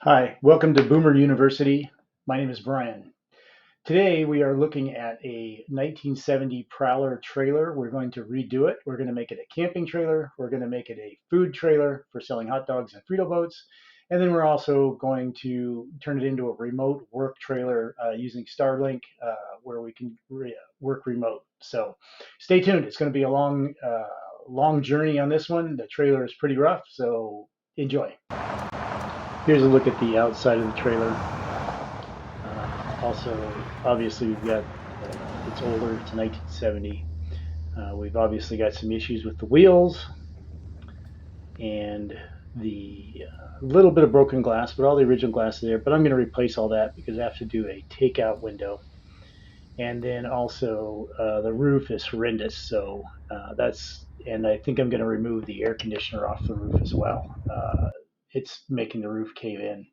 Hi, welcome to Boomer University. My name is Brian. Today we are looking at a 1970 Prowler trailer. We're going to redo it. We're going to make it a camping trailer. We're going to make it a food trailer for selling hot dogs and Frito boats. And then we're also going to turn it into a remote work trailer using Starlink where we can work remote. So stay tuned. It's going to be a long journey on this one. The trailer is pretty rough, so enjoy. Here's a look at the outside of the trailer. Also, obviously, we've got it's older. It's 1970. We've obviously got some issues with the wheels and the little bit of broken glass, but all the original glass is there. But I'm going to replace all that because I have to do a takeout window. And then also the roof is horrendous, so and I think I'm going to remove the air conditioner off the roof as well. It's making the roof cave in.